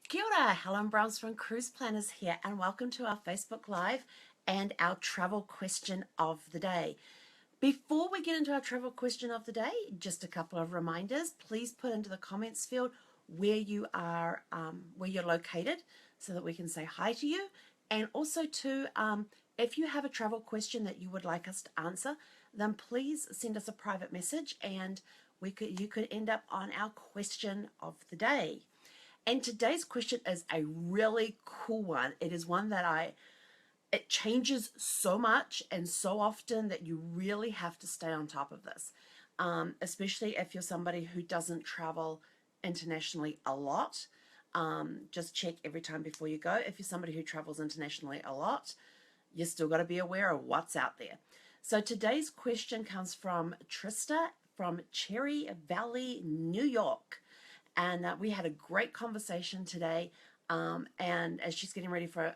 Kia ora, Helen Brahms from Cruise Planners here, and welcome to our Facebook Live and our travel question of the day. Before we get into our travel question of the day, just a couple of reminders. Please put into the comments field where you are, where you're located, so that we can say hi to you. And also too, if you have a travel question that you would like us to answer, then please send us a private message, and you could end up on our question of the day. And today's question is a really cool one. It is one that it changes so much and so often that you really have to stay on top of this, especially if you're somebody who doesn't travel internationally a lot. Just check every time before you go. If you're somebody who travels internationally a lot, you still got to be aware of what's out there. So today's question comes from Trista from Cherry Valley, New York. And we had a great conversation today, and as she's getting ready for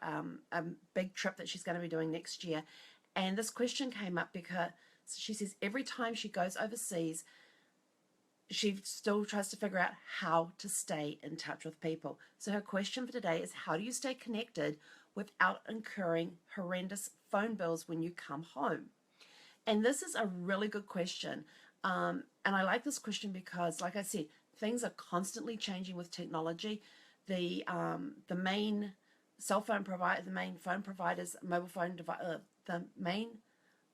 a big trip that she's going to be doing next year. And this question came up because she says every time she goes overseas, she still tries to figure out how to stay in touch with people. So her question for today is, how do you stay connected without incurring horrendous phone bills when you come home? And this is a really good question. And I like this question because, like I said, things are constantly changing with technology. The main cell phone provider, the main phone providers, the main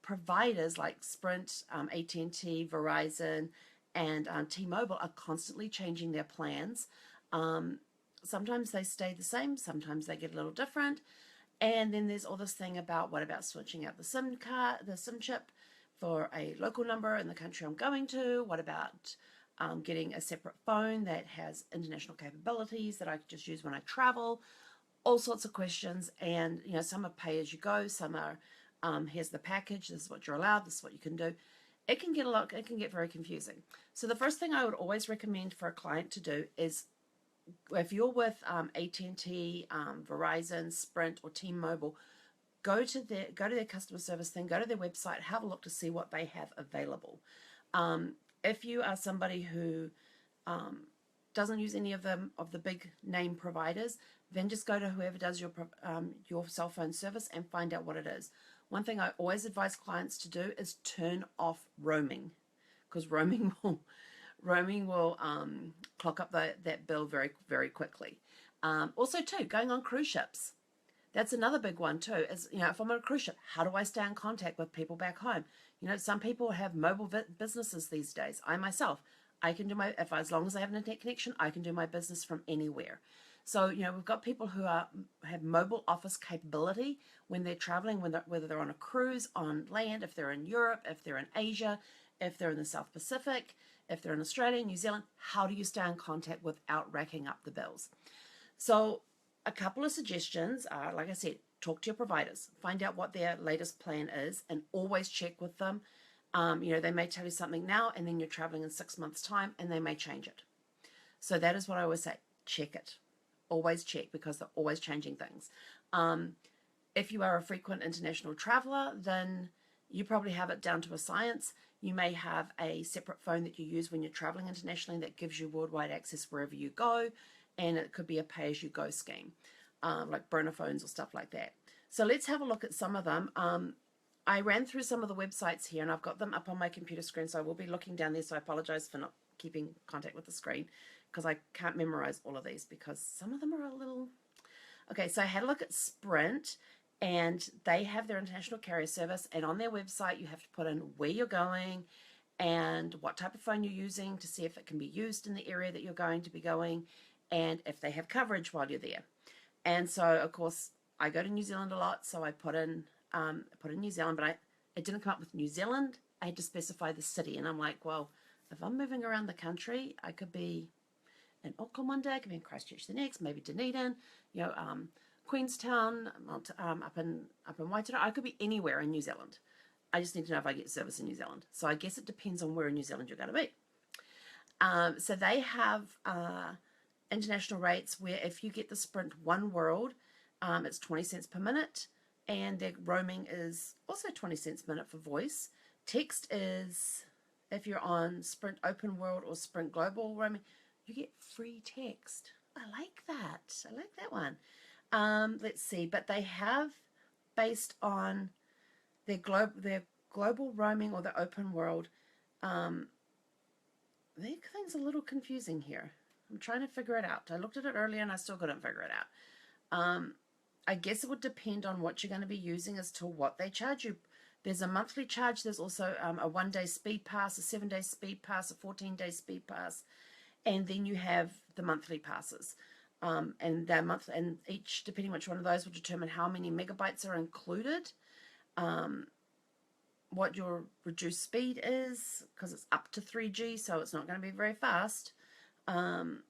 providers like Sprint, AT&T, Verizon, and T-Mobile are constantly changing their plans. Sometimes they stay the same, sometimes they get a little different. And then there's all this thing about, what about switching out the SIM card, the SIM chip for a local number in the country I'm going to? What about getting a separate phone that has international capabilities that I could just use when I travel? All sorts of questions. And some are pay as you go, some are here's the package, this is what you're allowed, this is what you can do. It can get very confusing. So the first thing I would always recommend for a client to do is, if you're with AT&T, Verizon, Sprint, or T-Mobile, go to their customer service thing, go to their website, have a look to see what they have available. If you are somebody who doesn't use any of the big name providers, then just go to whoever does your cell phone service and find out what it is. One thing I always advise clients to do is turn off roaming, because roaming will clock up that bill very, very quickly. Also too, going on cruise ships. That's another big one too, is, if I'm on a cruise ship, how do I stay in contact with people back home? Some people have mobile businesses these days. I myself, I can do as long as I have an internet connection, I can do my business from anywhere. So, we've got people who have mobile office capability when they're traveling, whether they're on a cruise, on land, if they're in Europe, if they're in Asia, if they're in the South Pacific, if they're in Australia, New Zealand. How do you stay in contact without racking up the bills? So a couple of suggestions are, like I said, talk to your providers, find out what their latest plan is, and always check with them. They may tell you something now, and then you're traveling in 6 months' time, and they may change it. So that is what I always say, check it. Always check, because they're always changing things. If you are a frequent international traveler, then you probably have it down to a science. You may have a separate phone that you use when you're traveling internationally that gives you worldwide access wherever you go, and it could be a pay-as-you-go scheme, like burner phones or stuff like that. So let's have a look at some of them. I ran through some of the websites here, and I've got them up on my computer screen, so I will be looking down there, so I apologize for not keeping contact with the screen, because I can't memorize all of these, because some of them are a little... Okay, so I had a look at Sprint, and they have their international carrier service, and on their website you have to put in where you're going and what type of phone you're using to see if it can be used in the area that you're going to be going, and if they have coverage while you're there. And so, of course, I go to New Zealand a lot, so I put in New Zealand, but it didn't come up with New Zealand. I had to specify the city, and I'm like, well, if I'm moving around the country, I could be in Auckland one day, I could be in Christchurch the next, maybe Dunedin, Queenstown, up in Waitara. I could be anywhere in New Zealand. I just need to know if I get service in New Zealand. So I guess it depends on where in New Zealand you're going to be. So they have international rates where if you get the Sprint One World, it's 20 cents per minute, and their roaming is also 20 cents per minute for voice. Text is, if you're on Sprint Open World or Sprint Global roaming, you get free text. I like that. I like that one. Let's see, but they have, based on their global roaming or the open world, the thing's a little confusing here. I'm trying to figure it out. I looked at it earlier and I still couldn't figure it out. I guess it would depend on what you're going to be using as to what they charge you. There's a monthly charge. There's also a 1-day speed pass, a 7-day speed pass, a 14-day speed pass, and then you have the monthly passes. And each, depending which one of those, will determine how many megabytes are included, what your reduced speed is, because it's up to 3G, so it's not going to be very fast, and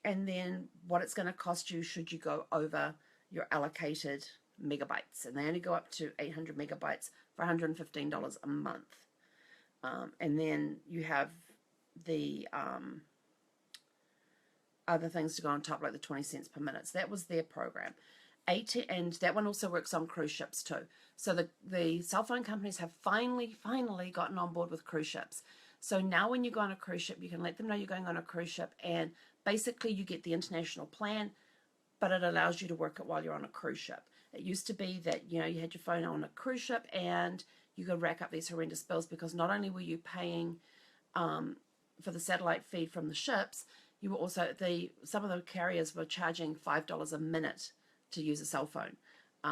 then what it's going to cost you should you go over your allocated megabytes, and they only go up to 800 megabytes for $115 a month. And then you have the other things to go on top, like the 20 cents per minute. So that was their program. And that one also works on cruise ships too. So the cell phone companies have finally gotten on board with cruise ships. So now when you go on a cruise ship, you can let them know you're going on a cruise ship, and basically you get the international plan, but it allows you to work it while you're on a cruise ship. It used to be that, you had your phone on a cruise ship and you could rack up these horrendous bills, because not only were you paying for the satellite feed from the ships, you were also, some of the carriers were charging $5 a minute to use a cell phone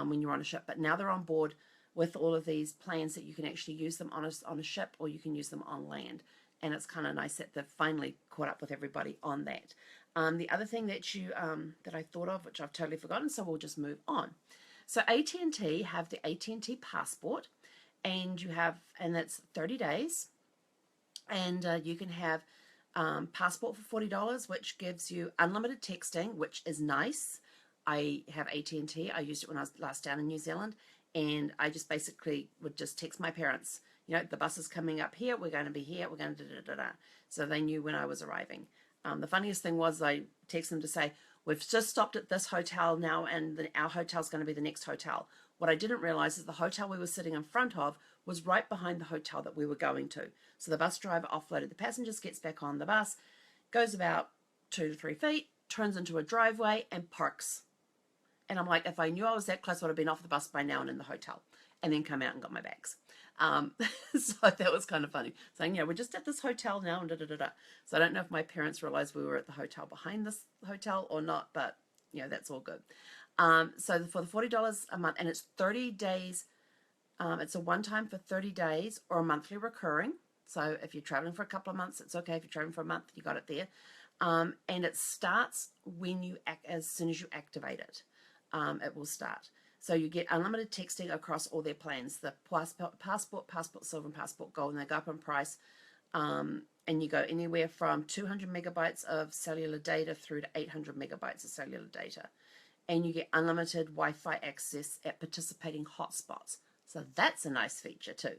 when you're on a ship. But now they're on board with all of these plans that you can actually use them on a ship, or you can use them on land. And it's kind of nice that they've finally caught up with everybody on that. The other thing that that I thought of, which I've totally forgotten, so we'll just move on. So AT&T have the AT&T Passport, and that's 30 days, and you can have Passport for $40, which gives you unlimited texting, which is nice. I have AT&T. I used it when I was last down in New Zealand, and I just basically would just text my parents, the bus is coming up here, we're going to be here, we're going to da-da-da-da. So they knew when I was arriving. The funniest thing was I texted them to say, we've just stopped at this hotel now, and our hotel's going to be the next hotel. What I didn't realize is the hotel we were sitting in front of was right behind the hotel that we were going to. So the bus driver offloaded the passengers, gets back on the bus, goes about 2 to 3 feet, turns into a driveway, and parks. And I'm like, if I knew I was that close, I would have been off the bus by now and in the hotel, and then come out and got my bags. So that was kind of funny, saying, we're just at this hotel now, and da-da-da-da. So I don't know if my parents realized we were at the hotel behind this hotel or not, but, that's all good. So for the $40 a month, and it's 30 days, it's a one-time for 30 days or a monthly recurring. So if you're traveling for a couple of months, it's okay. If you're traveling for a month, you got it there. And it starts as soon as you activate it. It will start. So you get unlimited texting across all their plans, the Passport Silver, and Passport Gold, and they go up in price. And you go anywhere from 200 megabytes of cellular data through to 800 megabytes of cellular data. And you get unlimited Wi-Fi access at participating hotspots. So that's a nice feature too.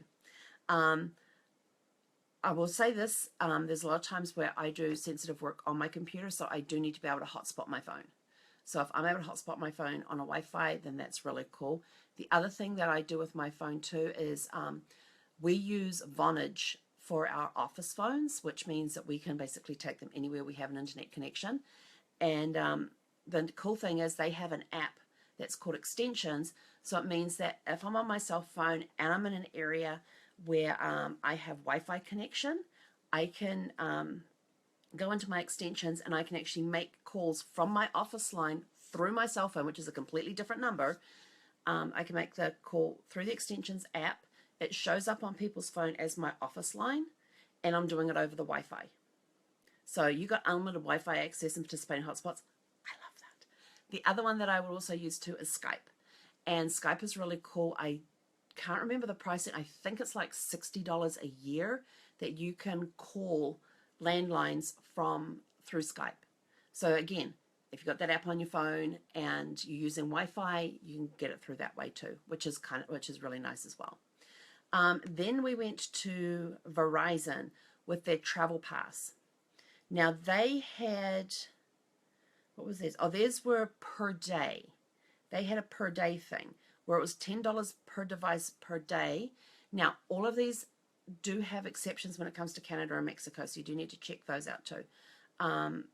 I will say this, there's a lot of times where I do sensitive work on my computer, so I do need to be able to hotspot my phone. So if I'm able to hotspot my phone on a Wi-Fi, then that's really cool. The other thing that I do with my phone too is we use Vonage for our office phones, which means that we can basically take them anywhere we have an internet connection. And the cool thing is they have an app that's called Extensions. So it means that if I'm on my cell phone and I'm in an area where I have Wi-Fi connection, I can go into my extensions and I can actually make calls from my office line through my cell phone, which is a completely different number. I can make the call through the Extensions app. It shows up on people's phone as my office line, and I'm doing it over the Wi-Fi. So you got unlimited Wi-Fi access and participating hotspots. I love that. The other one that I will also use too is Skype. And Skype is really cool. I can't remember the pricing. I think it's like $60 a year that you can call landlines through Skype. So again, if you've got that app on your phone and you're using Wi-Fi, you can get it through that way too, which is really nice as well. Then we went to Verizon with their Travel Pass. Now they had, what was theirs? Oh, theirs were per day. They had a per day thing where it was $10 per device per day. Now, all of these do have exceptions when it comes to Canada and Mexico, so you do need to check those out too.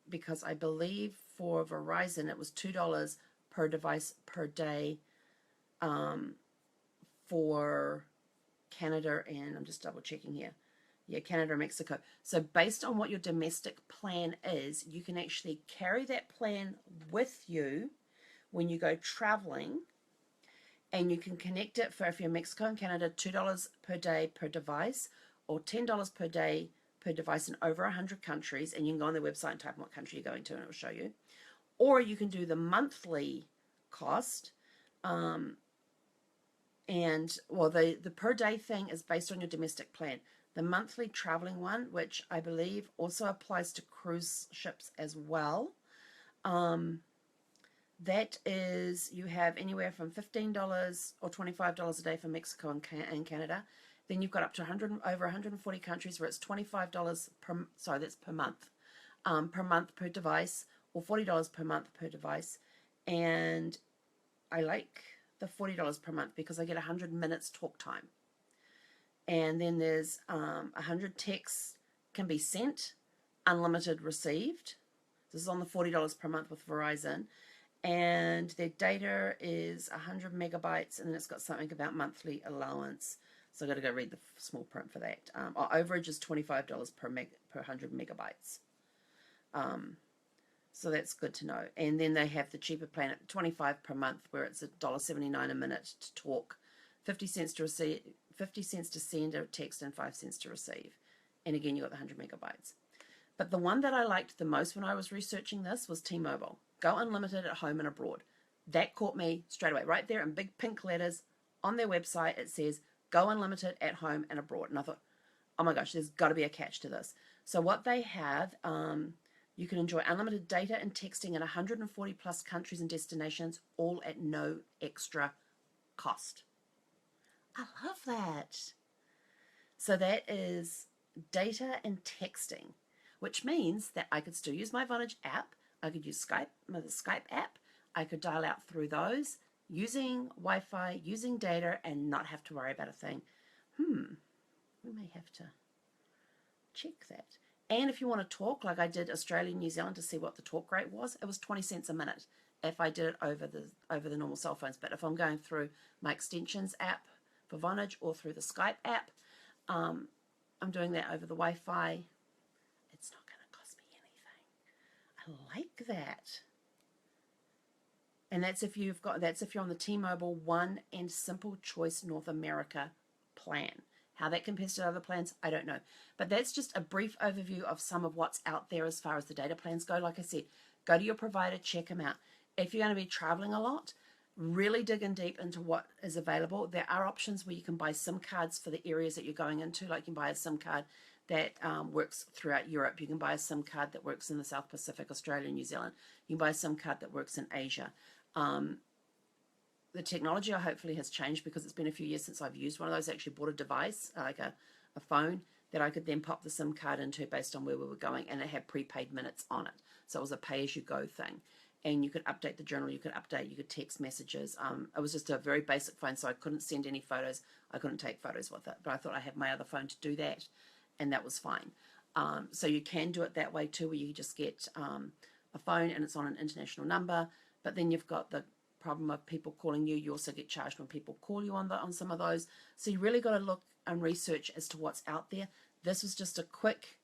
because I believe for Verizon it was $2 per device per day for Canada, and I'm just double checking here. Yeah, Canada and Mexico. So based on what your domestic plan is, you can actually carry that plan with you when you go traveling, and you can connect it for, if you're Mexico and Canada, $2 per day per device, or $10 per day per device in over 100 countries, and you can go on their website and type in what country you're going to and it will show you. Or you can do the monthly cost, and well, the per day thing is based on your domestic plan. The monthly traveling one, which I believe also applies to cruise ships as well, that is, you have anywhere from $15 or $25 a day for Mexico and Canada. Then you've got up to over 140 countries where it's $25 per, sorry, that's per month per device, or $40 per month per device. And I like the $40 per month because I get 100 minutes talk time. And then there's 100 texts can be sent, unlimited received. This is on the $40 per month with Verizon. And their data is 100 megabytes, and then it's got something about monthly allowance. So I've got to go read the small print for that. Our overage is $25 per 100 megabytes. So that's good to know. And then they have the cheaper plan at $25 per month, where it's $1.79 a minute to talk, 50 cents to receive, 50 cents to send a text, and 5 cents to receive. And again, you got the 100 megabytes. But the one that I liked the most when I was researching this was T-Mobile. Go unlimited at home and abroad. That caught me straight away. Right there in big pink letters on their website, it says, go unlimited at home and abroad. And I thought, oh my gosh, there's got to be a catch to this. So what they have, you can enjoy unlimited data and texting in 140 plus countries and destinations, all at no extra cost. I love that. So that is data and texting, which means that I could still use my Vonage app. I could use Skype, the Skype app. I could dial out through those using Wi-Fi, using data, and not have to worry about a thing. We may have to check that. And if you want to talk, like I did Australia and New Zealand to see what the talk rate was, it was 20 cents a minute if I did it over the normal cell phones. But if I'm going through my extensions app for Vonage or through the Skype app, I'm doing that over the Wi-Fi. It's not going to cost me anything. I like that. And that's if you're on the T-Mobile One and Simple Choice North America plan. How that compares to other plans, I don't know. But that's just a brief overview of some of what's out there as far as the data plans go. Like I said, go to your provider, check them out. If you're going to be traveling a lot, really dig in deep into what is available. There are options where you can buy SIM cards for the areas that you're going into. Like you can buy a SIM card that works throughout Europe. You can buy a SIM card that works in the South Pacific, Australia, and New Zealand. You can buy a SIM card that works in Asia. The technology hopefully has changed because it's been a few years since I've used one of those. I actually bought a device, like a phone, that I could then pop the SIM card into based on where we were going, and it had prepaid minutes on it. So it was a pay-as-you-go thing. And you could update the journal, you could text messages. It was just a very basic phone, so I couldn't send any photos. I couldn't take photos with it. But I thought I had my other phone to do that, and that was fine. So you can do it that way too, where you just get a phone and it's on an international number, but then you've got the problem of people calling you. You also get charged when people call you on some of those. So you really got to look and research as to what's out there. This was just a quick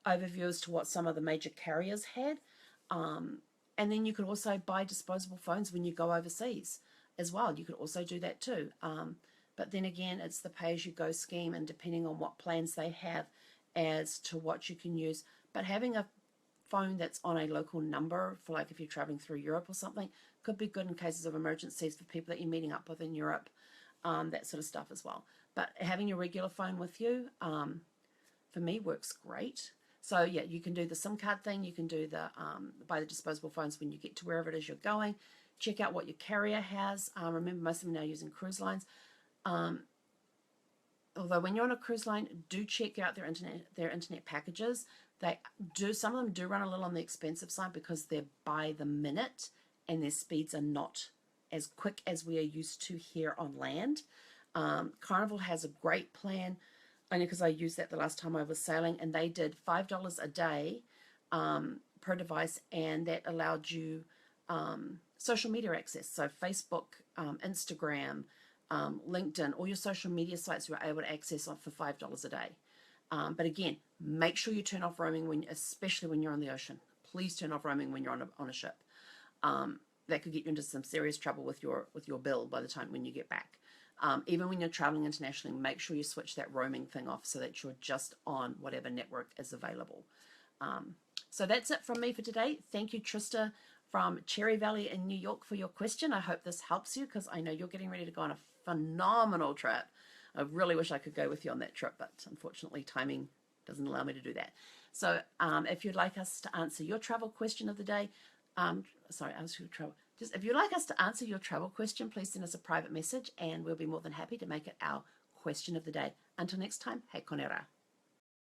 overview as to what some of the major carriers had. And then you could also buy disposable phones when you go overseas as well. You could also do that too. But then again, it's the pay-as-you-go scheme, and depending on what plans they have as to what you can use. But having a phone that's on a local number for, like, if you're traveling through Europe or something, could be good in cases of emergencies for people that you're meeting up with in Europe, that sort of stuff as well. But having your regular phone with you, for me, works great. So yeah, you can do the SIM card thing. You can do the buy the disposable phones when you get to wherever it is you're going. Check out what your carrier has. Remember, most of them now using cruise lines. Although when you're on a cruise line, do check out their internet packages. Some of them do run a little on the expensive side because they're by the minute and their speeds are not as quick as we are used to here on land. Carnival has a great plan, only because I used that the last time I was sailing, and they did $5 a day per device, and that allowed you social media access. So Facebook, Instagram, LinkedIn, all your social media sites you were able to access for $5 a day. But again, make sure you turn off roaming especially when you're on the ocean. Please turn off roaming when you're on a ship. That could get you into some serious trouble with your bill by the time when you get back. Even when you're traveling internationally, make sure you switch that roaming thing off so that you're just on whatever network is available. So that's it from me for today. Thank you, Trista from Cherry Valley in New York, for your question. I hope this helps you, because I know you're getting ready to go on a phenomenal trip. I really wish I could go with you on that trip, but unfortunately timing doesn't allow me to do that. So if you'd like us to answer your travel question of the day, if you'd like us to answer your travel question, please send us a private message and we'll be more than happy to make it our question of the day. Until next time, hei konera.